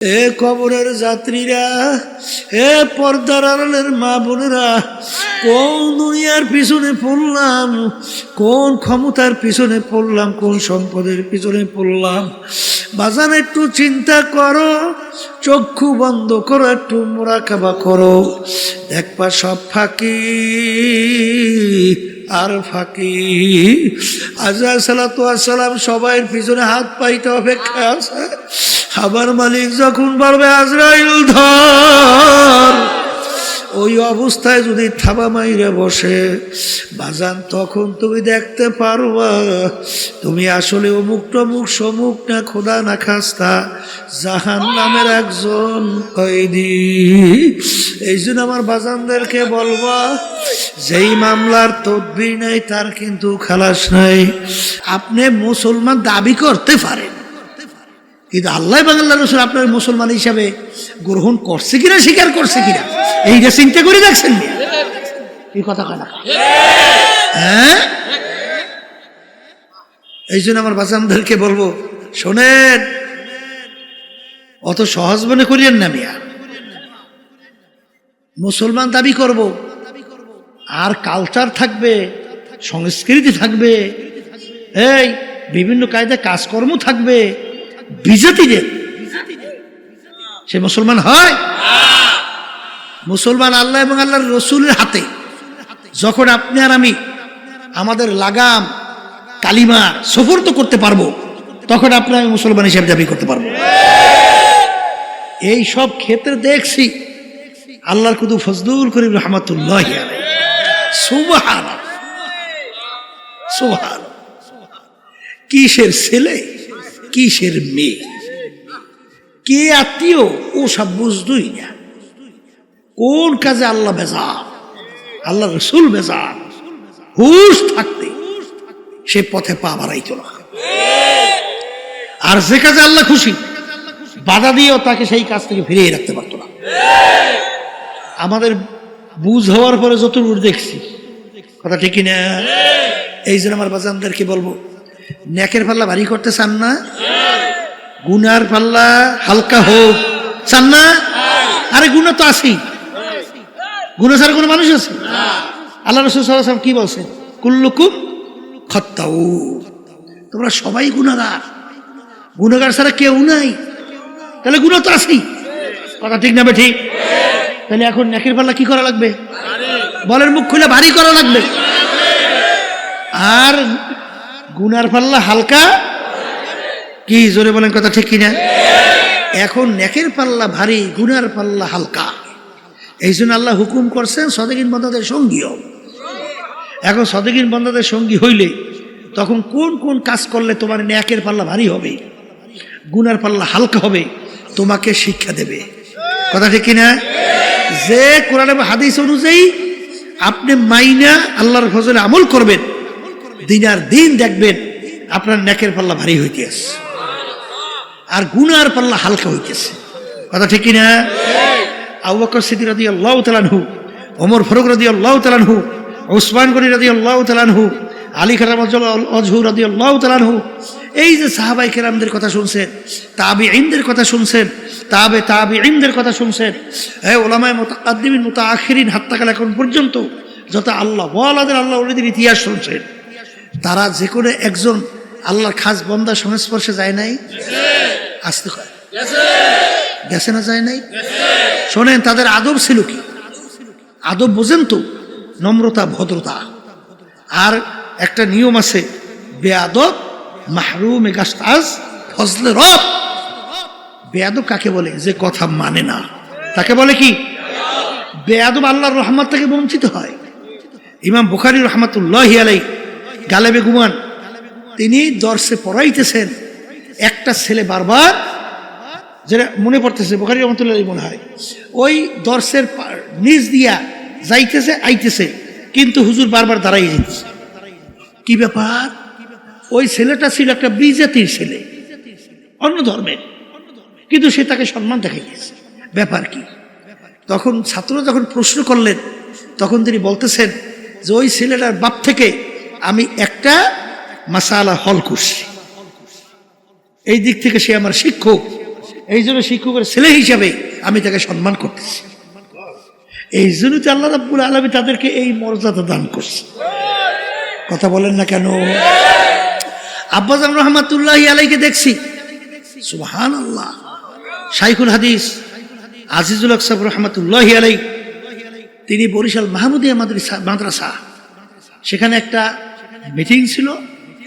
এ কবরের যাত্রীরা, এ পর্দার আড়ালের মা বোনেরা, কোন দুনিয়ার পিছনে পড়লাম, কোন ক্ষমতার পিছনে পড়লাম, কোন সম্পদের পিছনে পড়লাম? বাজান একটু চিন্তা করো, চক্ষু বন্ধ করো, একটু মুরাকাবা করো, দেখবা সব ফাঁকি আর ফাঁকি। আজরাইল সালাতু ওয়াস সালাম সবাইয়ের পিছনে হাত পাইতে অপেক্ষা আছে। আবার মালিক যখন বলবে আজরাইল ধর, ওই অবস্থায় যদি থাবা মাইরে বসে বাজান, তখন তুমি দেখতে পারবা তুমি আসলে অমুক টমুক সমুক না, খোদা না খাস্তা জাহান্নামের একজন কয়েদি। এই জন্য আমার বাজানদেরকে বলবা, যেই মামলার তদবির নাই তার কিন্তু খালাস নাই। আপনি মুসলমান দাবি করতে পারেন, কিন্তু আল্লাহ এবং আল্লাহ রাসূল আপনার মুসলমান হিসাবে গ্রহণ করছে কিনা, স্বীকার করছে কিনা, এইটা চিন্তা করে দেখছেন? এই কথা কয় না? হ্যাঁ, এই জন্য আমার বাচ্চাদেরকে বলবো, শোনেন, অত সহজ মনে করিয়েন না মিয়া। মুসলমান দাবি করব, আর কালচার থাকবে, সংস্কৃতি থাকবে, এই বিভিন্ন কায়দায় কাজকর্ম থাকবে, বিজাতিদের সে মুসলমান হয়? মুসলমান আল্লাহ এবং আল্লাহর রসুলের হাতে। যখন আপনি আর আমি আমাদের লাগাম কালিমা সুপর্দ করতে পারবো, তখন আপনি আমি মুসলমান হিসেবে দাবি করতে পারবো। এই সব ক্ষেত্রে দেখছি আল্লাহর কুতু ফজলুল করিম রহমাতুল্লাহ আলাইহি, সুবহানাল্লাহ সুবহানাল্লাহ, কিসের ছেলে কিসের মেয়ে, কে আত্মীয়, ও সব বুঝতই না। কোন কাজে আল্লাহ বেজার, আল্লাহ রসুল বেজার, হুশ থাকতে সে পথে পা বাড়াইত না। আর যে কাজে আল্লাহ খুশি, বাধা দিয়েও তাকে সেই কাজ থেকে ফিরিয়ে রাখতে পারতো না। আমাদের বুঝ হওয়ার পরে যতদূর দেখছি, কথা ঠিক না? এই জন্য আমার বাজানদেরকে বলবো, নেকের পাল্লা ভারী করতে চান না? গুনার পাল্লা হালকা হোক চান না? আরে গুনাহ তো আছেই, গুনাহ ছাড়া কোনো মানুষ আছে? আল্লাহ রাসূল সাল্লাল্লাহু আলাইহি ওয়াসাল্লাম কি বলছেন? কুল্লুকুম খাত্তাউন, তোমরা সবাই গুনাহগার, গুনাহগার ছাড়া কেউ নাই। তাহলে গুনাহ তো আছেই, কথা ঠিক না? ঠিক। তাহলে এখন নেকের পাল্লা কি করা লাগবে? বলের মুখ খুলে ভারী করা লাগবে। আর গুনার পাল্লা হালকা, কি জোরে বলেন, কথা ঠিক কিনা? এখন নেকের পাল্লা ভারী, গুনার পাল্লা হালকা। এই জন্য আল্লাহ হুকুম করছেন সাদিকিন বান্দাদের সঙ্গী হও। এখন সাদিকিন বান্দাদের সঙ্গী হইলে তখন কোন কোন কাজ করলে তোমার নেকের পাল্লা ভারী হবে, গুনার পাল্লা হালকা হবে, তোমাকে শিক্ষা দেবে, কথা ঠিক কিনা? যে কোরআন এবং হাদিস অনুযায়ী আপনি মাইনা আল্লাহর ফজলে আমল করবেন, দিন আর দিন দেখবেন আপনার নেকের পাল্লা ভারী হইতেছে আর গুনার পাল্লা হালকা হইতেছে, কথা ঠিক কিনা? আবু বকর সিদ্দিক রাদিয়াল্লাহু তাআলা আনহু, ওমর ফারুক রাদিয়াল্লাহু তাআলা আনহু, উসমান গনি রাদিয়াল্লাহু তাআলা আনহু, আলী কারামাতুল্লাহ আজহু রাদিয়াল্লাহু তাআলা আনহু, এই যে সাহাবায়ে কেরামদের কথা শুনছেন, তাবিঈনদের কথা শুনছেন, তাবিঈনদের কথা শুনছেন, এই উলামায়ে মুতাকাদ্দিমিন মুতাআখিরিন হাত্তা কাল এখন পর্যন্ত যত আল্লাহ ওয়ালাদের আল্লাহ ওলিদের ইতিহাস শুনছেন, তারা যে কোনো একজন আল্লাহর খাস বান্দার সংস্পর্শে যায় নাই? আসতে কয় গেছে না, যায় নাই? শোনেন, তাদের আদব ছিল কি? আদব বোঝেন তো? নম্রতা, ভদ্রতা। আর একটা নিয়ম আছে, বেয়াদব মাহরুম গাস্তাজ ফজলে রব। বেয়াদব কাকে বলে? যে কথা মানে না, তাকে বলে কি? বেয়াদব আল্লাহর রহমত থেকে বঞ্চিত হয়। ইমাম বুখারী রহমাতুল্লাহি আলাইহি গালেবে গুমান, তিনি দর্শে পড়াইতেছেন, একটা ছেলে বারবার, যেটা মনে পড়তেছে বুখারী রহমাতুল্লাহি আলাইহি মনে হয়, ওই দর্শের নিচ দিয়া যাইতেছে আইতেছে, কিন্তু হুজুর বারবার দাঁড়াই যেতেছে। কি ব্যাপার? ওই ছেলেটা ছিল একটা বিজাতির ছেলে, অন্য ধর্মের, কিন্তু সে তাকে সম্মান দেখাইতেছে, ব্যাপার কি? তখন ছাত্ররা যখন প্রশ্ন করলেন, তখন তিনি বলতেছেন যে ওই ছেলেটার বাপ থেকে আমি একটা মাসালা হল করছি, এই দিক থেকে সে আমার শিক্ষক, এই জন্য শিক্ষকের ছেলে হিসাবে আমি তাকে সম্মান করতেছি। এই জন্য তো আল্লাহ রাব্বুল আলামিন তাদেরকে এই মর্যাদা দান করছে। কথা বলেন না কেন? আব্বাজান রহমাতুল্লাহি আলাইহিকে দেখছি, সুবহানাল্লাহ, শাইখুল হাদিস আজিজুল হক সাহেব রহমাতুল্লাহি আলাইহি, তিনি বরিশাল মাহমুদিয়া মাদ্রাসা, সেখানে একটা মিটিং ছিল,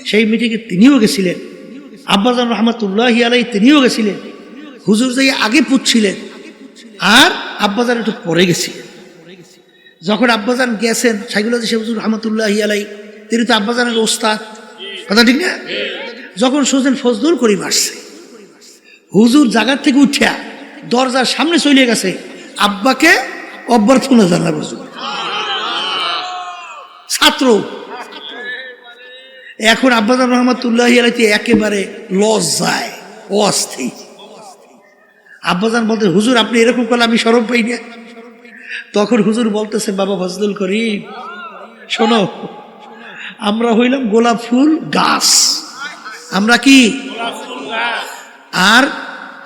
সেই মিটিংয়ে তিনিও গেছিলেন। আব্বাজান রহমাতুল্লাহি আলাইহি তিনিও গেছিলেন। হুজুর যাই আগে পুচ্ছিলেন আর আব্বাজান একটু পরে গেছিলেন। যখন আব্বাজান গেছেন, শাইখুল হাদিস হুজুর রহমাতুল্লাহি আলাইহি, তিনি তো আব্বাজানের ওস্তাদ, কথা ঠিক না? যখন শুনছেন ফজলুল করিম আসছে, হুজুর জায়গার থেকে উঠিয়া দরজার সামনে চলে গেছে আব্বাকে অভ্যর্থনা জানার হুজুর। ছাত্র এখন আব্বাজান রহমাতুল্লাহি আলাইহি একেবারে লজ্জায় অস্থির। আব্বাজান বলতে, হুজুর আপনি এরকম করলে আমি শরম পাই না। তখন হুজুর বলতেছে, বাবা ফজলুল করিম শোনো, আমরা হইলাম গোলাপ ফুল গাছ, আমরা কি, আর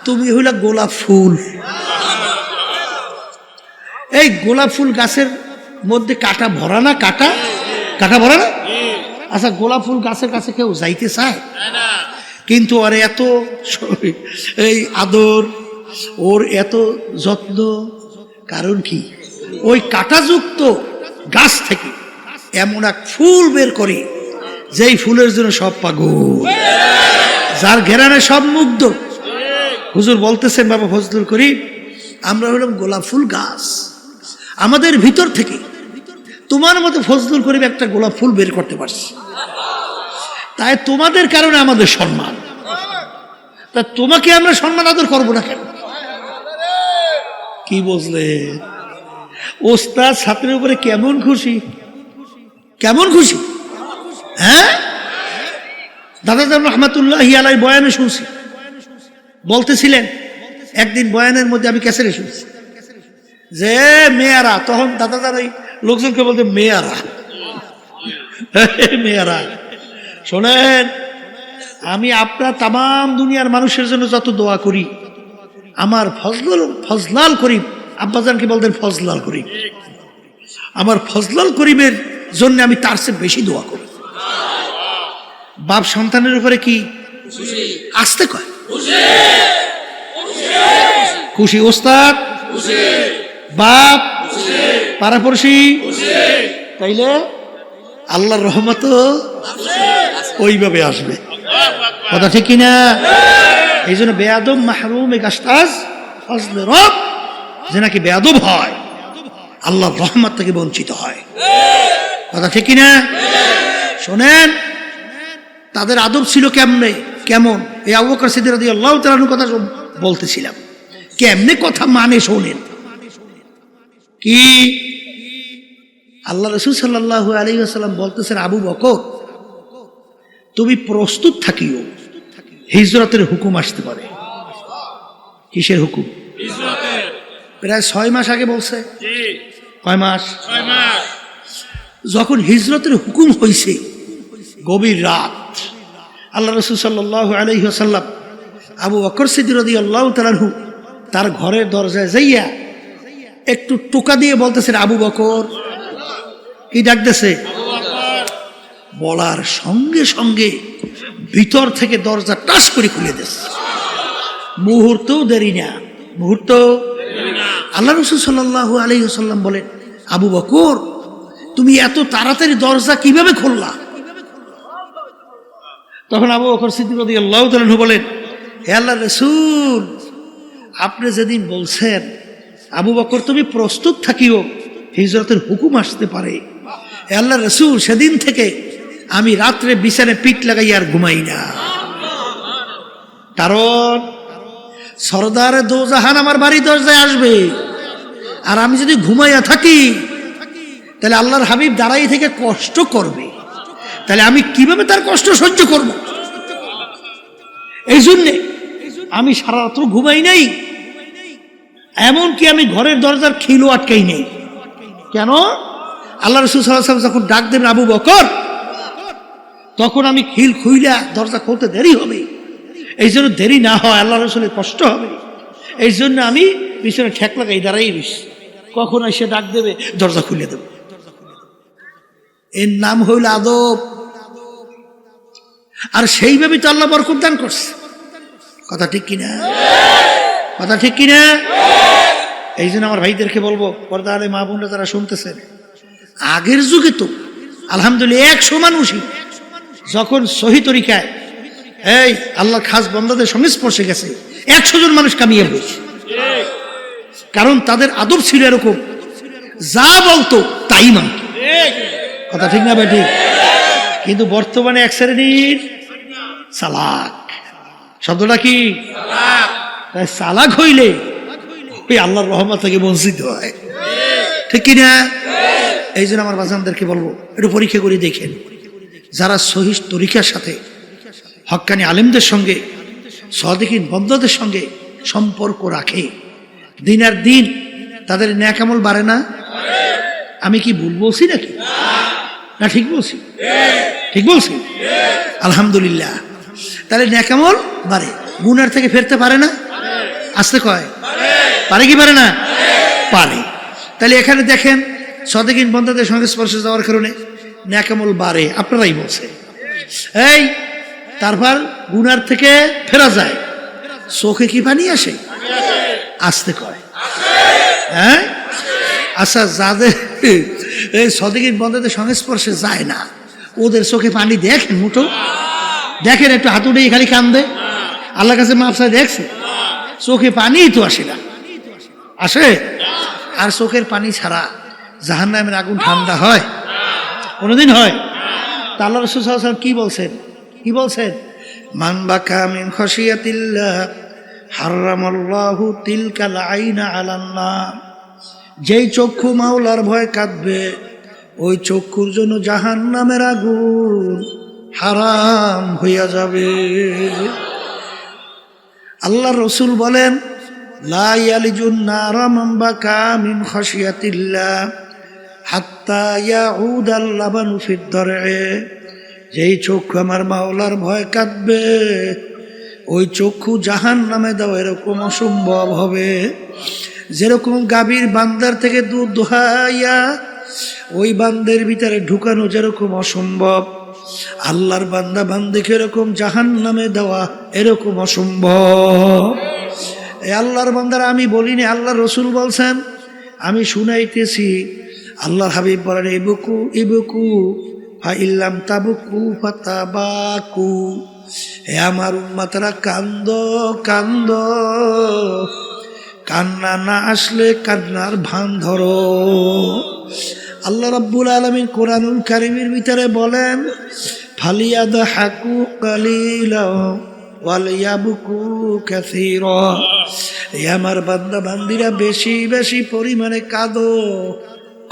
তুমি হইলা গোলাপ ফুল। এই গোলাপ ফুল গাছের মধ্যে কাটা ভরা না? কাটা কাটা ভরা না? আচ্ছা, গোলাপ ফুল গাছের কাছে কেউ যাইতে চায়? কিন্তু আর এত এই আদর, ওর এত যত্ন, কারণ কি? ওই কাটাযুক্ত গাছ থেকে এমন এক ফুল বের করে যেই ফুলের জন্য সব পাগল, যার ঘেরানে সব মুগ্ধ। হুজুর বলতেছেন, বাবা ফজলুল করিম, আমরা হলাম গোলাপ ফুল গাছ, আমাদের ভিতর থেকে তোমার মতো ফজলুল করিম একটা গোলাপ ফুল বের করতে পারছি, তাই তোমাদের কারণে আমাদের সম্মান। তা তোমাকে আমরা সম্মান আদর করবো না কেন? কি বুঝলে? ওস্তাদ ছাত্রের উপরে কেমন খুশি, কেমন খুশি! হ্যাঁ, দাদাজান রহমাতুল্লাহি আলাইহি বয়ানে শুনছি, বলতেছিলেন একদিন বয়ানের মধ্যে, আমি ক্যাসেটে শুনছি যে মেয়ারা, তখন দাদাজান ওই লোকজনকে বলতে মেয়ারা, মেয়ারা শোনেন, আমি আপনার তাম দুনিয়ার মানুষের জন্য যত দোয়া করি, আমার ফজলাল করিম, আব্বাজানকে বলতেন ফজলাল করিম, আমার ফজলাল করিমের জন্য আমি তার চেয়ে বেশি দোয়া করি। বাপ সন্তানের উপরে কি আসতে কয়? খুশি ওস্তাদ, বাপ, পাড়াপড়শি, তাইলে আল্লাহর রহমত ওইভাবে আসবে। কথা ঠিক কিনা? এই জন্য বেয়াদব মাহরুম গাস্তাজ ফজলে রব, যে নাকি বেয়াদব হয় আল্লাহর রহমত থেকে বঞ্চিত হয়। কথা ঠিক কিনা? শোনেন, তাদের আদব ছিল কেমনে, কেমন? এই আবু বকর সিদ্দিক রাদিয়াল্লাহু তাআলা আনহুর কথা বলতেছিলাম, কেমনে কথা মানে শোনেন। কি আল্লাহ রাসূল সাল্লাল্লাহু আলাইহি ওয়াসাল্লাম বলতেছেন, আবু বকর তুমি প্রস্তুত থাকিও, হিজরতের হুকুম আসতে পারে। কিসের হুকুম? প্রায় 6 মাস আগে বলছে। কয় মাস? 6 মাস। যখন হিজরতের হুকুম হয়েছে, গভীর রাত, আল্লাহ রাসূল সাল্লাল্লাহু আলাইহি ওয়াসাল্লাম আবু বকর সিদ্দিক রাদিয়াল্লাহু তাআলা আনহু তার ঘরের দরজায় যাইয়া একটু টোকা দিয়ে বলতেছেন, আবু বকর। কি ডাকতেছে? বলার সঙ্গে সঙ্গে ভিতর থেকে দরজা টাস করে খুলে দিয়েছে। মুহূর্তও দেরি না, মুহূর্ত। আল্লাহ রাসূল সাল্লাল্লাহু আলাইহি ওয়াসাল্লাম বলেন, আবু বকর তুমি এত তাড়াতাড়ি দরজা কিভাবে খুললা? তখন আবু বকর সিদ্দিক রাদিয়াল্লাহু তাআলা আনহু বলেন, হে আল্লাহর রাসূল, আপনি যেদিন বলছেন আবু বকর তুমি প্রস্তুত থাকিও, হিজরতের হুকুম আসতে পারে, হে আল্লাহর রাসূল, সেদিন থেকে আমি রাত্রে বিছানায় পিঠ লাগাই আর ঘুমাই না। কারণ সরদারে দোজাহান আমার বাড়ি দরজায় আসবে, আর আমি যদি ঘুমাইয়া থাকি তাহলে আল্লাহর হাবিব দাঁড়াই থেকে কষ্ট করবে, তাহলে আমি কিভাবে তার কষ্ট সহ্য করব? এই জন্যে আমি সারা রাত্র ঘুমাই নাই, এমনকি আমি ঘরের দরজার খিলও আটকাই নেই। কেন? আল্লাহ রাসূল সাল্লাল্লাহু আলাইহি ওয়াসাল্লাম যখন ডাক দেবেন আবু বকর, তখন আমি খিল খুইলা দরজা খুলতে দেরি হবে, এই জন্য দেরি না হয়, আল্লাহ রাসূলের কষ্ট হবে, এই জন্য আমি পিছনে ঠেক লাগাই দাঁড়াই রইছি, কখন এসে ডাক দেবে দরজা খুলে দেব। এর নাম হইল আদব। আর সেইভাবে তো আল্লাহ বরকত দান করছে। কথা ঠিক কিনা? কথা ঠিক কিনা? এই জন্য আমার ভাইদেরকে বলবো, পর্দা আলে মা বোনরা তারা শুনতেছেন, আগের যুগে তো আলহামদুলিল্লাহ 100 মানুষই যখন সহি তরিকায় এই আল্লাহর খাস বান্দাদের সংস্পর্শে গেছে 100 জন মানুষ কামিয়ে হয়েছে। কারণ তাদের আদব ছিল এরকম, যা বলতো তাই মানত। কথা ঠিক না ভাই? ঠিক। কিন্তু বর্তমানে এক শ্রেণীর চালাক, শব্দটা কি? তাই চালাক হইলে ওই আল্লাহর রহমত থেকে বঞ্চিত হয়। ঠিক কিনা? এই জন্য আমার বাজানদেরকে বলবো, একটু পরীক্ষা করে দেখেন, যারা সহি তরিকার সাথে হক্কানি আলেমদের সঙ্গে সাদিকিন বন্দাদের সঙ্গে সম্পর্ক রাখে, দিন আর দিন তাদের নেক আমল বাড়ে না? আমি কি ভুল বলছি নাকি? না ঠিক বলছি? ঠিক বলছি? আলহামদুলিল্লাহ। তাহলে নেক আমল বাড়ে, গুনার থেকে ফিরতে পারে না? আসতে কয় পারে কি পারে না? পারে। তাহলে এখানে দেখেন, সাদিকিন বন্দাদের সংস্পর্শে যাওয়ার কারণে নেক আমল বাড়ে, আপনারাই বলছে। এই তারপর গুনার থেকে ফেরা যায়, চোখে কি পানি আসে? আসতে কয় হ্যাঁ। আচ্ছা, যাদের এই সাদিকিন বন্দাদের সংস্পর্শে যায় না, ওদের চোখে পানি দেখেন? মুঠো দেখেন, একটু হাত উঠে খালি কান্দে, আল্লাহর কাছে মাপ চায়, দেখছে? চোখে পানি তো আসে না, আসে? আর চোখের পানি ছাড়া জাহান্নামের আগুন ঠান্ডা হয়? কোনোদিন হয়? তা আল্লাহ রাসূল সাল্লাল্লাহু আলাইহি ওয়াসাল্লাম কি বলছেন? কি বলছেন? মান বাকা মিন খাশিয়াতিল্লাহ হারামাল্লাহু তিলকাল আইনা আলান নার। যেই চক্ষু মাওলার ভয় কাঁদবে, ওই চক্ষুর জন্য জাহান্নামের আগুন হারাম হইয়া যাবে। আল্লাহ রসুল বলেন, লা ইয়ালিজুন নারা মান বাকা মিন খাশিয়াতিল্লাহ হাত্তা ইয়াউদাল লাবানু ফিদ দারএ। যেই চক্ষু আমার মাওলার ভয় কাঁদবে, ওই চক্ষু জাহান্নামে দেওয়া এরকম অসম্ভব হবে। যেরকম গাভীর বান্দার থেকে দুধ দোহাইয়া ওই বান্দের ভিতরে ঢুকানো যেরকম অসম্ভব, আল্লাহর বান্দা বান্দিকে এরকম জাহান্নামে দেওয়া এরকম অসম্ভব। এই আল্লাহর বান্দারা আমি বলিনি, আল্লাহ রসুল বলছেন, আমি শুনাইতেছি। আল্লাহর হাবিব বলেন, ইবকু ইবকু ফাইল্লাম তাবকু ফাতাবাকু। হে আমার উম্মতরা, কান্দ কান্দ, কান্না না আসলে কান্নার ভান ধরো। আল্লাহ রাব্বুল আলামিন কোরআনুল কারীমের ভিতরে বলেন, ফালিয়াদহাকু কালিলা ওয়ালিয়াবকু কাসীরা। হে আমার বান্দা বান্দিরা, বেশি বেশি পরিমাণে কাঁদো,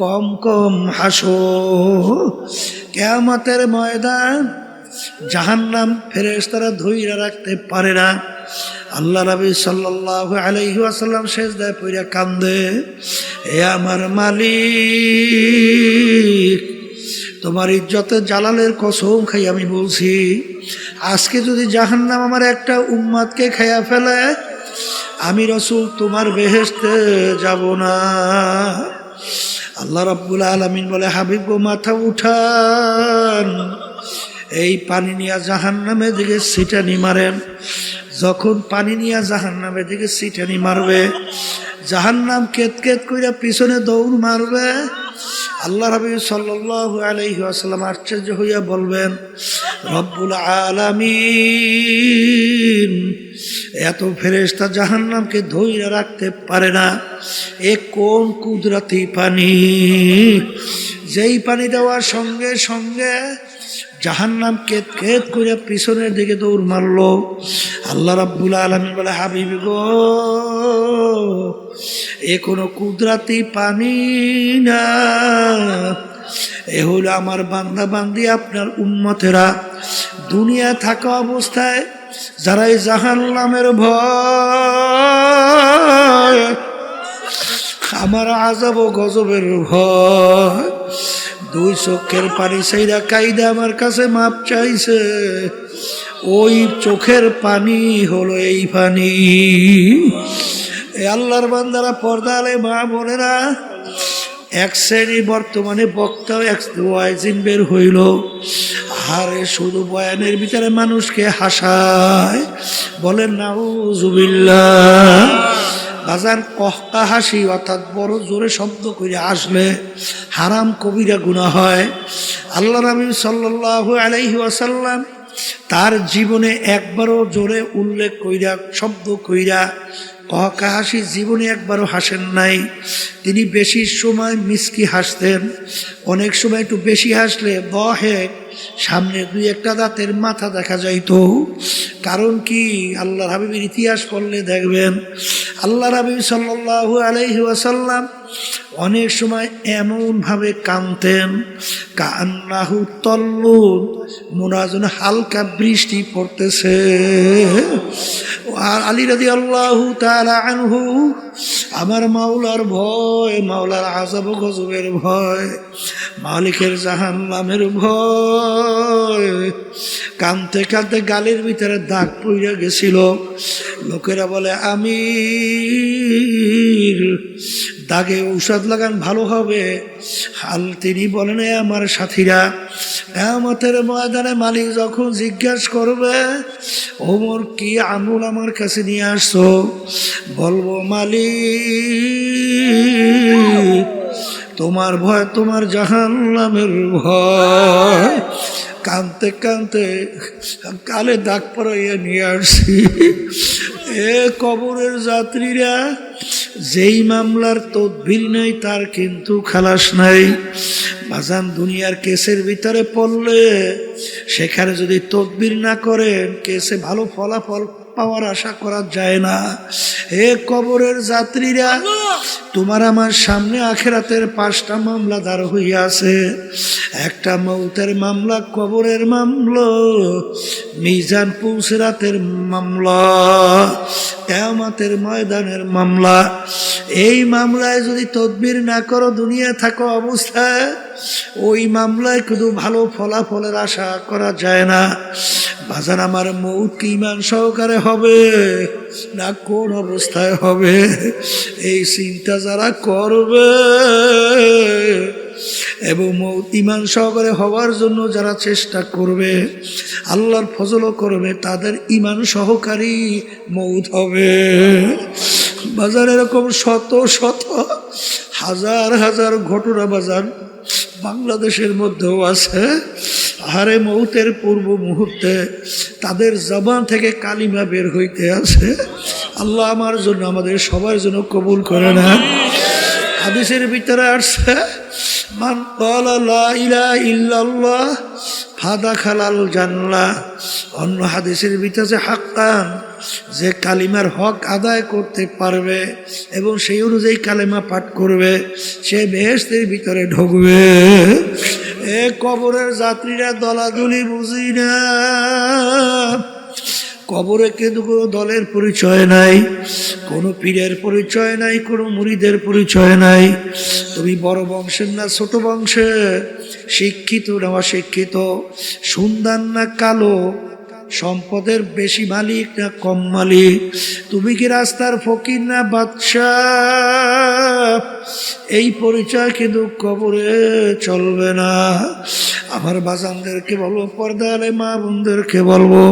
কম কম হাসো। কিয়ামতের ময়দান জাহান্নাম ফেরেশতারা ধইরা রাখতে পারে না। আল্লাহ নবী সাল্লাল্লাহু আলাইহি ওয়াসাল্লাম সিজদায় পড়ে কান্দে, হে আমার মালিক, তোমার ইজ্জতের জালালের কসম খাই আমি বলছি, আজকে যদি জাহান্নাম আমার একটা উম্মতকে খাইয়া ফেলে, আমি রাসূল তোমার বেহেশতে যাব না। আল্লাহ রাব্বুল আলামিন বলে, হাবিব গো, মাথা উঠান, এই পানি নিয়ে জাহান্নামের দিকে ছিটানি মারেন। যখন পানি নিয়ে জাহান্নামের দিকে ছিটানি মারবে, জাহান্নাম কেত কেত কইরা পিছনে দৌড় মারবে। আল্লাহ হাবিব সাল্লাল্লাহু আলাইহি ওয়াসাল্লাম আশ্চর্য হইয়া বলবেন, রব্বুল আলামিন, এত ফেরেশতা জাহান্নামকে ধইরা রাখতে পারে না, এ কোন কুদরতি পানি, যেই পানি দেওয়ার সঙ্গে সঙ্গে জাহান্নাম কেত কেত করে পিছনের দিকে দৌড় মারলো। আল্লাহ রাব্বুল আলামিন বলে, হাবিব গো, এ কোনো কুদরতি পানি না, এ হলো আমার বান্দা বান্দি, আপনার উম্মতেরা দুনিয়া থাকা অবস্থায় যারা এই জাহান্নামের ভয়, আমার আযাব ও গজবের ভয়, দুই চোখের পানি সেইরা কাইদা আমার কাছে মাপ চাইছে, ওই চোখের পানি হলো এই পানি। এই আল্লাহর বান্দারা, পর্দা আলে মা বোনেরা, এক শ্রেণী বর্তমানে বক্তা এক ওয়াইজিন বের হইল, আরে শুধু বয়ানের ভিতরে মানুষকে হাসায়, বলেন নাউজুবিল্লাহ। বাজান কহকা হাসি অর্থাৎ বড় জোরে শব্দ করে আসলে হারাম কবিরা গুনাহ হয়। আল্লাহ নবী সাল্লাল্লাহু আলাইহি ওয়াসাল্লাম তার জীবনে একবারও জোরে উল্লেখ কইরা শব্দ কইরা কহকা হাসি জীবনে একবারও হাসেন নাই। তিনি বেশি সময় মিসকি হাসতেন, অনেক সময় একটু বেশি হাসলে বহে সামনে দুই একটা দাঁতের মাথা দেখা যাইতো। কারণ কি, আল্লাহর হাবিবের ইতিহাস পড়লে দেখবেন আল্লাহ হাবিব সাল্লাল্লাহু আলাইহি ওয়াসাল্লাম অনেক সময় এমনভাবে কাঁদতেন কান্নাহু তল্লুন, মনে হয় যেন হালকা বৃষ্টি পড়তেছে। আর আলী রাদিয়াল্লাহু তাআলা আনহু, আমার মাওলার ভয়, মাওলার আযাব গজবের ভয়, মালিকের জাহান্নামের ভয়, কাঁদতে কাঁদতে গালের ভিতরে দাগ পড়ে গেছিল। লোকেরা বলে আমির দাগে ঔষধ লাগান ভালো হবে। হাল তিনি বলেন, আমার সাথীরা, কিয়ামতের ময়দানে মালিক যখন জিজ্ঞাসা করবে ওমর কি আমল আমার কাছে নিয়ে আসছো, বলবো মালিক তোমার ভয়, তোমার জাহান্নামের ভয়। কাঁদতে কাঁদতে কালে দাগ পরাইয়া নিয়ে আসছি। এ কবরের যাত্রীরা, যেই মামলার তদবির নেই তার কিন্তু খালাস নাই। বাজান দুনিয়ার কেসের ভিতরে পড়লে সেখানে যদি তদবির না করেন কেসে ভালো ফলাফল পাওয়ার আশা করা যায় না। হে কবরের যাত্রীরা, তোমার আমার সামনে আখিরাতের 5টা মামলা দাঁড় হইয়া আছে। একটা মৌতের মামলা, কবরের মামলা, মিজান পুলসিরাতের মামলা, কিয়ামতের ময়দানের মামলা। এই মামলায় যদি তদবির না করো দুনিয়া থাকো অবস্থায়, ওই মামলায় শুধু ভালো ফলাফলের আশা করা যায় না। বাজান আমার মৌত কি ঈমান সহকারে হবে না কোন অবস্থায় হবে, এই চিন্তা যারা করবে এবং মৌত ঈমান সহকারে হওয়ার জন্য যারা চেষ্টা করবে, আল্লাহর ফজলও করবে, তাদের ঈমান সহকারী মৌত হবে। বাজার এরকম শত শত হাজার হাজার ঘটনা বাজার বাংলাদেশের মধ্যেও আছে। আরে মৌতের পূর্ব মুহূর্তে তাদের জবান থেকে কালিমা বের হইতে আছে। আল্লাহ আমার জন্য, আমাদের সবার জন্য কবুল করে না। হাদিসের ভিতরে আসছে, মান ক্বালা লা ইলাহা ইল্লাল্লাহ ফাদাখালাল জান্নাহ। অন্য হাদিসের ভিতরে হাক্কান, যে কালিমার হক আদায় করতে পারবে এবং সেই অনুযায়ী কালিমা পাঠ করবে সে বেহেশতের ভিতরে ঢুকবে। এ কবরের যাত্রীরা দলাদলি বুঝি না। কবরে কিন্তু কোনো দলের পরিচয় নাই, কোনো পীরের পরিচয় নাই, কোনো মুরিদের পরিচয় নাই। তুমি বড় বংশের না ছোট বংশের, শিক্ষিত না অশিক্ষিত, সুন্দর না কালো, সম্পদের বেশি মালিক না কম মালিক, তুমি কি রাস্তার ফকির না বাদশাহ, এই পরিচয় কিন্তু কবরে চলবে না। আমার বাজানদেরকে বলবো, পর্দারে মা বোনদেরকে বলবো,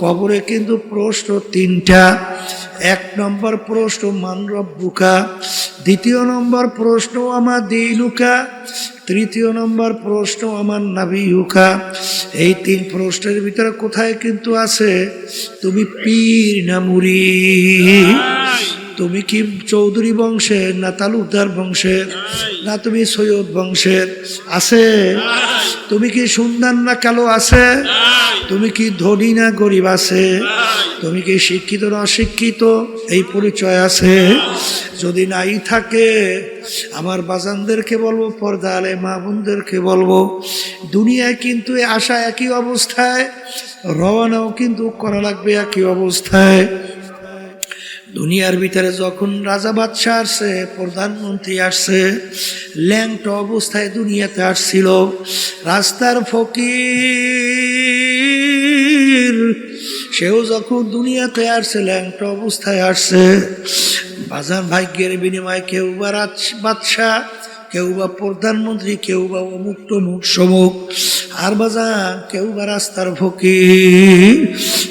কবরে কিন্তু প্রশ্ন 3টা। 1 নম্বর প্রশ্ন মান রব্বুকা, 2য় নম্বর প্রশ্ন আমার দীনুকা, 3য় নম্বর প্রশ্ন আমার নাবিয়ুকা। এই 3 প্রশ্নের ভিতরে কোথায় কিন্তু আছে তুমি পীর না মুরিদ, তুমি কি চৌধুরী বংশের না তালুকদার বংশের, না তুমি সৈয়দ বংশের, আছে? তুমি কি সুন্দর না কালো, আছে? তুমি কি ধনী না গরিব, আছে? তুমি কি শিক্ষিত না অশিক্ষিত, এই পরিচয় আছে? যদি নাই থাকে, আমার বাজানদেরকে বলবো, পর্দা আলে মা বোনদেরকে বলবো, দুনিয়ায় কিন্তু আসা একই অবস্থায়, রওনাও কিন্তু করা লাগবে একই অবস্থায়। দুনিয়ার ভিতরে যখন রাজা বাদশাহ আসছে, প্রধানমন্ত্রী আসছে, ল্যাংটা অবস্থায় দুনিয়াতে আসছিল। রাস্তার ফকির সেও যখন দুনিয়াতে আসছে ল্যাংটা অবস্থায় আসছে। বাজার ভাগ্যের বিনিময়ে কেউ বা বাদশাহ, কেউ বা প্রধানমন্ত্রী, কেউ বা অমুক তমুক সমুক, আর বাজার কেউ বা রাস্তার ফকির।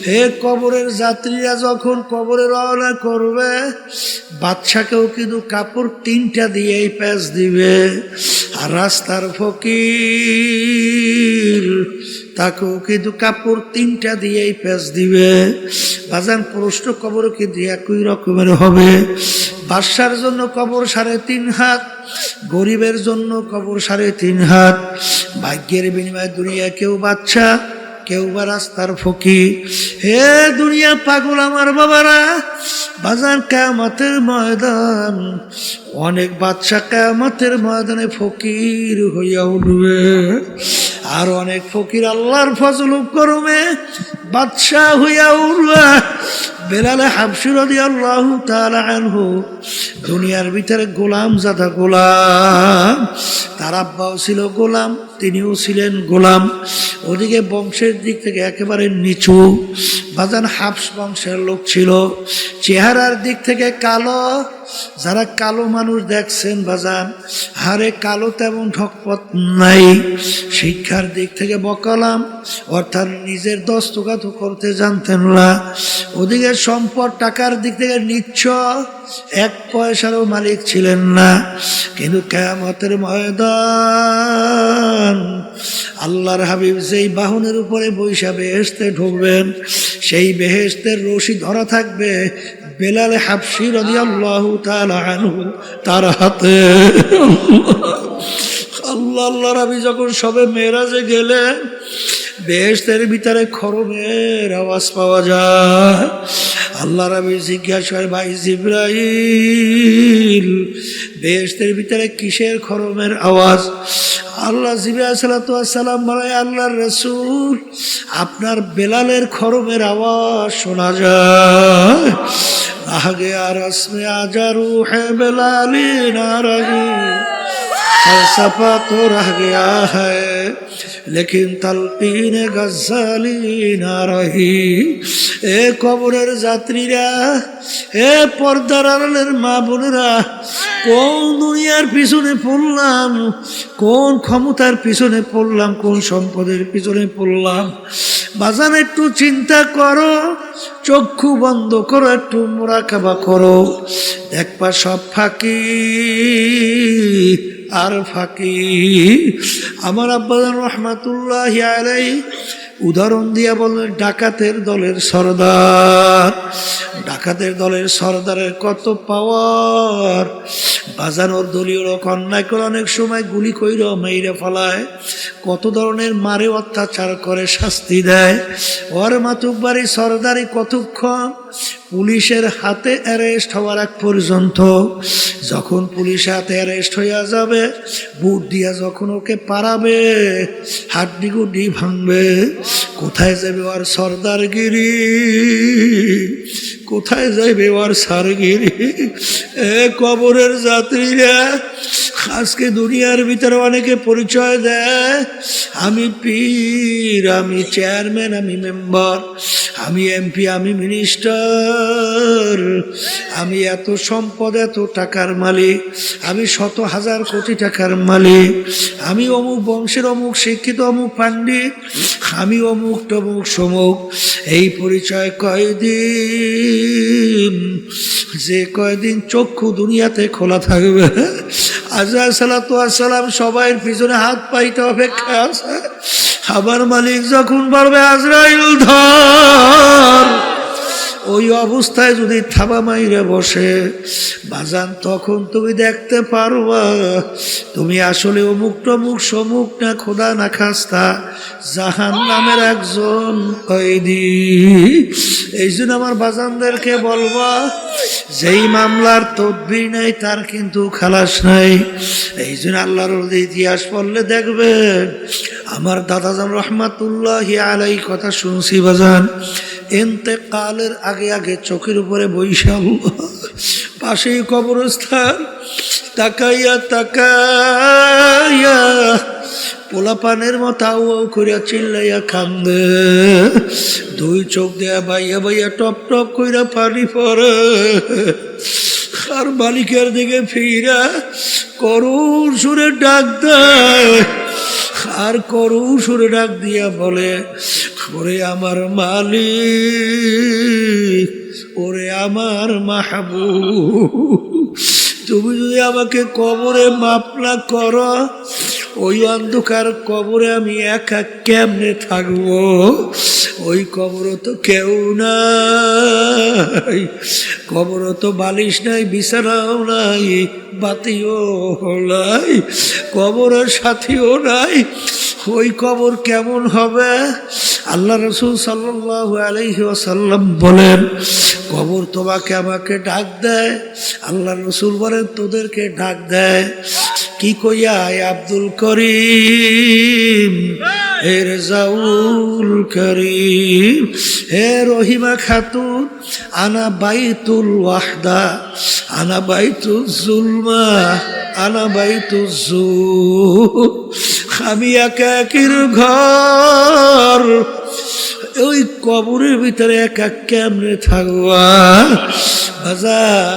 হে কবরের যাত্রীরা যখন কবরে রওনা করবে, বাদশাকেও কিন্তু কাপড় 3টা দিয়েই প্যাঁচ দিবে, আর রাস্তার ফকির তাকেও কিন্তু কাপড় 3টা দিয়েই প্যাঁচ দিবে। বাজান প্রশ্ন কবর কিন্তু একই রকমের হবে। বাদশার জন্য কবর 3.5 হাত, গরিবের জন্য কবর 3.5 হাত। ভাগ্যের বিনিময়ে দুনিয়া কেউ বাদশা, কেউ বা রাস্তার ফকির। হে দুনিয়া পাগল আমার বাবারা, বাজার কিয়ামতের ময়দান, অনেক বাদশা কিয়ামতের ময়দানে ফকির হইয়া উঠবে, আর অনেক ফকির আল্লাহর ফজল করমে বাদশা হইয়া উঠবে। বেলালে হাবশী রাদিয়াল্লাহু তাআলা আনহু দুনিয়ার ভিতরে গোলাম জাদা গোলাম, তার আব্বাও ছিল গোলাম, তিনিও ছিলেন গোলাম। ওদিকে বংশের দিক থেকে একেবারে নিচু, বাজান হাবশ বংশের লোক ছিল। চেহারার দিক থেকে কালো, যারা কালো মানুষ দেখছেন বাজান, হারে কালো তেমন ঠকপথ নাই। শিক্ষার দিক থেকে বকালাম, অর্থাৎ নিজের দস্তখত করতে জানতেন না। ওদিকে সম্পদ টাকার দিক থেকে নিচ্ছ, 1 পয়সারও মালিক ছিলেন না। কিন্তু কিয়ামতের ময়দান, আল্লাহর হাবিব যেই বাহনের উপরে বৈশা বেহেশতে ঢুকবেন, সেই বেহেশতের রশি ধরা থাকবে বেলালে হাবশী রাদিয়াল্লাহু তাআলা আনহু তার হাতে। আল্লাহর হাবিব যখন সবে মেরাজে গেলেন, বেহেশতের ভিতরে খরমের আওয়াজ পাওয়া যায়। আল্লাহর হাবিব জিজ্ঞাসা করে, ভাই জিবরাইল, বেহেশতের ভিতরে কিসের খরমের আওয়াজ? আল্লাহ জিবরাইল আলাইহিস সালাম বলে, আল্লাহর রাসূল, আপনার বেলালের খরমের আওয়াজ শোনা যায়। আহ গয়া রসমে আজা রূহে বেলালি না রহি, ফলসফা তো রহ গয়া হ্যায় লেকিন তালকিন গজ্জালি না রহি। এ কবরের যাত্রীরা, এ পর্দার আড়ালের মা বোনেরা, কোন দুনিয়ার পিছনে পড়লাম, কোন ক্ষমতার পিছনে পড়লাম, কোন সম্পদের পিছনে পড়লাম? বাজান একটু চিন্তা করো, চক্ষু বন্ধ করো, একটু মুরাকাবা করো, দেখবা সব ফাঁকি আর ফাঁকি। আমার আব্বাজান রহমাতুল্লাহি আলাইহি উদাহরণ দিয়া বললেন, ডাকাতের দলের সরদার, ডাকাতের দলের সরদারের কত পাওয়ার। বাজানোর দলীয় লোক অন্যায় করে অনেক সময় গুলি কইরা মেরে ফেলায়, কত ধরনের মারে অত্যাচার করে শাস্তি দেয়। ওর মাতুব্বারি সরদারি কতক্ষণ? পুলিশের হাতে অ্যারেস্ট হওয়ার আগ পর্যন্ত। যখন পুলিশের হাতে অ্যারেস্ট হইয়া যাবে, বুট দিয়া যখন ওকে পারাবে, হাড্ডি গুড্ডি ভাঙবে, কোথায় যাবে ওর সরদারগিরি, কোথায় যাইবে ওর সারগিরি? এ কবরের যাত্রীরা, আজকে দুনিয়ার ভিতরে অনেকে পরিচয় দেয়, আমি পীর, আমি চেয়ারম্যান, আমি মেম্বার, আমি এমপি, আমি মিনিস্টার, আমি এত সম্পদ, এত টাকার মালিক, আমি 100,000 কোটি টাকার মালিক, আমি অমুক বংশের অমুক শিক্ষিত, অমুক পাণ্ডিত, আমি অমুক তমুক সমুক। এই পরিচয় কয়দিন, যে কয়দিন চক্ষু দুনিয়াতে খোলা থাকবে। আজরাইল সালাতু সালাম সবাই পিছনে হাত পাইতে অপেক্ষা আছে। আবার মালিক যখন বলবে আজরাইল ধর, ওই অবস্থায় যদি থাবা মাইরে বসে বাজান, তখন তুমি দেখতে পারবা তুমি আসলে অমুক টমুক সমুক না, খোদা না খাস্তা জাহান্নামের একজন কয়েদি। এই জন্য আমার বাজানদেরকে বলবা, যেই মামলার তদবির নাই তার কিন্তু খালাস নাই। এই জন্য আল্লাহর ইতিহাস পড়লে দেখবেন, আমার দাদাজান রহমাতুল্লাহি আলাইহি কথা শুনছি বাজান, ইন্তেকালের আগে আগে চোখের উপরে বৈশাল, পাশেই কবরস্থান, তাকাইয়া তাকাইয়া পোলাপানের মতো আউ আউ করিয়া চিল্লাইয়া কান্দে, 2 চোখ দেয়া বাইয়া বাইয়া টপ টপ কইরা পানি পড়ে। আর মালিকের দিকে ফিরা করুণ সুরে ডাক দেয়, আর করুণ সুরে ডাক দিয়া বলে, ওরে আমার মালিক, ওরে আমার মাহবুব, তুমি যদি আমাকে কবরে মাফ না করো, ওই অন্ধকার কবরে আমি একা কেমনে থাকবো? ওই কবরে তো কেউ নাই, কবরে তো বালিশ নাই, বিছানাও নাই, বাতিও নাই, কবরের সাথীও নাই। ওই কবর কেমন হবে? আল্লাহ রাসূল সাল্লাল্লাহু আলাইহি ওয়াসাল্লাম বলেন, কবর তোমাকে আমাকে ডাক দেয়। আল্লাহ রাসূল বলেন, তোদেরকে ডাক দেয় কি কইয়া? আব্দুল করিম, হে রেজাউল করিম, হে রহিমা খাতুন, আনা বাইতুল ওয়াহদা, আনা বাইতুল জুলমা, আনা বাইতুল জুর, আমি একাকির ঘর, ওই কবরের ভিতরে একা কেমনে থাকবা? বাজার,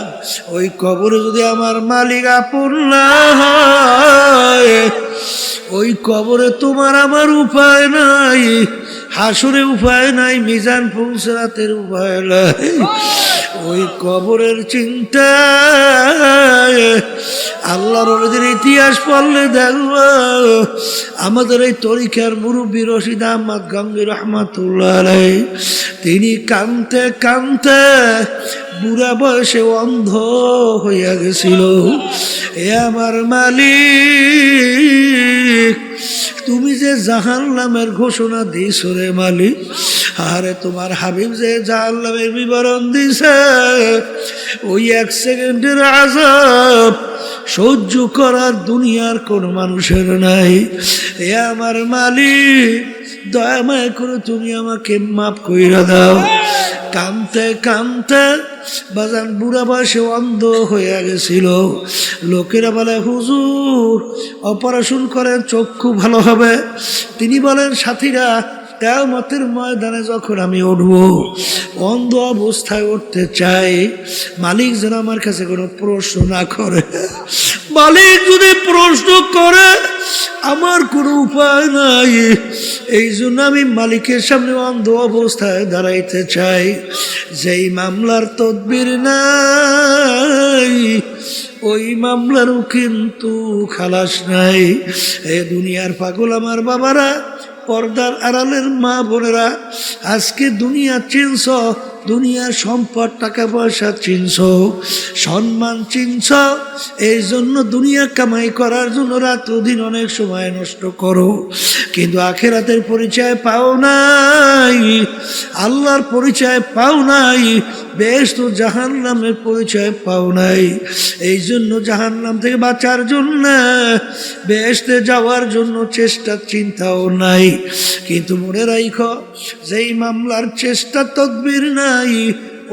ওই কবরে যদি আমার মালিক আপন না হয়, ওই কবরে তোমার আমার উপায় নাই, হাসুরে উপায় নাই, মিজান পৌঁছাতের উপায় নাই। ওই কবরের চিন্তা আল্লাহর ওদের ইতিহাস পড়লে দেখবো, আমাদের এই তরিকার মুরব্বী রশিদ আহমদ গঙ্গী রহমাতুল্লাহ আলাইহি, তিনি কাঁদতে কাঁদতে বুড়া বয়সে অন্ধ হইয়া গেছিল। এ আমার মালিক, তুমি যে জাহান্নামের ঘোষণা দিছ রে মালিক, আরে তোমার হাবিব যে জাহান্নামের বিবরণ দিছে, ওই এক সেকেন্ডের আযাব সহ্য করার দুনিয়ার কোন মানুষের নাই। এ আমার মালিক, দয়া মায়া করে তুমি আমাকে মাফ কইরা দাও। কাঁদতে কাঁদতে বাজান বুড়া বয়সে অন্ধ হয়ে গেছিল। লোকেরা বলে, হুজুর অপারেশন করেন, চক্ষু ভালো হবে। তিনি বলেন, সাথীরা, কিয়ামতের ময়দানে যখন আমি উঠব, অন্ধ অবস্থায় উঠতে চাই, মালিক যেন আমার কাছে কোনো প্রশ্ন না করে। মালিক যদি প্রশ্ন করে, আমার কোনো উপায় নাই, এই জন্য আমি মালিকের সামনে অন্ধ অবস্থায় দাঁড়াইতে চাই। যেই মামলার তদবির নাই, ওই মামলারও কিন্তু খালাস নাই। এ দুনিয়ার পাগল আমার বাবারা, পর্দার আড়ালের মা বোনেরা, আজকে দুনিয়া চিনছ, দুনিয়ার সম্পদ টাকা পয়সা চিনছ, সম্মান চিনছ, এই জন্য দুনিয়া কামাই করার জন্য রাত দিন অনেক সময় নষ্ট করো, কিন্তু আখিরাতের পরিচয় পাও নাই, আল্লাহর পরিচয় পাও নাই, বেহেশত ও জাহান্নামের পরিচয় পাও নাই। এই জন্য জাহান্নাম থেকে বাঁচার জন্য, বেহেশতে যাওয়ার জন্য চেষ্টা চিন্তাও নাই। কিন্তু মনে রাখো, যেই মামলার চেষ্টা তদবির নাই,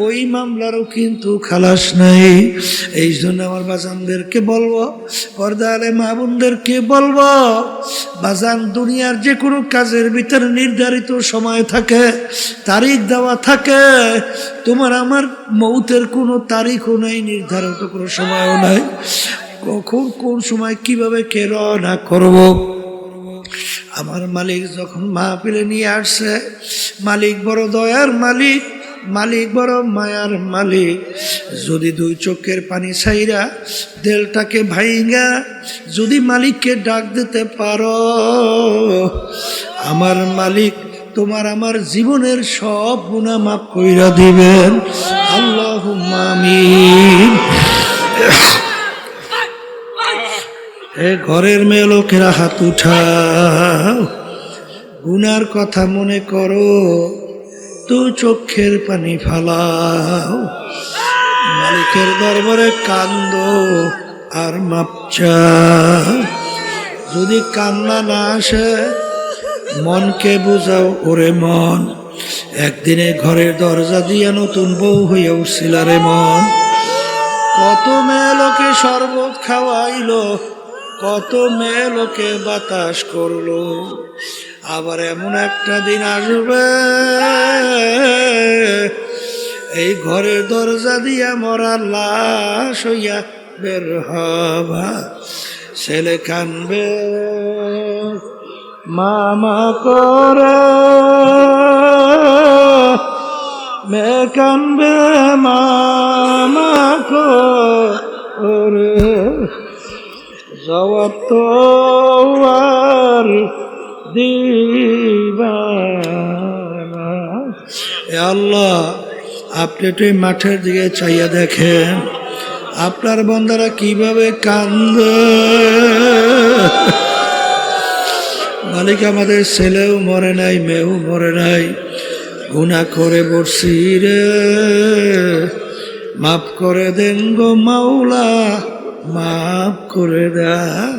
ওই মামলারও কিন্তু খালাস নাই। এই জন্য আমার বাজানদেরকে বলবো, পর্দারে মা বোনদেরকে বলবো, বাজান, দুনিয়ার যে কোনো কাজের ভিতরে নির্ধারিত সময় থাকে, তারিখ দেওয়া থাকে। তোমার আমার মৌতের কোনো তারিখও নাই, নির্ধারিত কোনো সময়ও নাই। কখন কোন সময় কিভাবে কে রওনা করব। আমার মালিক যখন মাহফিলে নিয়ে আসছে, মালিক বড় দয়ার মালিক, মালিক বড় মায়ার মালিক। যদি দুই চোখের পানি ছাইরা দেলটাকে ভাইঙ্গা যদি মালিককে ডাক দিতে পারো, আমার মালিক তোমার আমার জীবনের সব গুনাহ মাফ কইরা দিবেন। আল্লাহুম্মা আমিন। এ ঘরের মেয়ে লোকেরা হাত উঠাও, গুনার কথা মনে করো, তো চোখের পানি ফালাও, মালিকের দরবারে কান্দো আর মাপ চাও। যদি কান্না না আসে, মনকে বুঝাও, ওরে মন, একদিনে ঘরের দরজা দিয়া নতুন বউ হইয়া উঠছিল রে মন। কত মেয়ে লোকে শরবত খাওয়াইলো, কত মেয়ে লোকে বাতাস করলো, আবার এমন একটা দিন আসবে, এই ঘরের দরজা দিয়া মরা লাশ হইয়া বের হবা, ছেলে কানবে মামা করে, মেয়ে কানবে মামা করে, জবাব তো আর দিবা না। এ আল্লাহ, আপনি একটু এই মাঠের দিকে চাইয়া দেখেন আপনার বান্দারা কিভাবে কান্দে। মালিক, আমাদের ছেলেও মরে নাই, মেয়েও মরে নাই, গুনাহ করে বসছি রে, মাফ করে দেন গো মাওলা, মাফ করে দেন।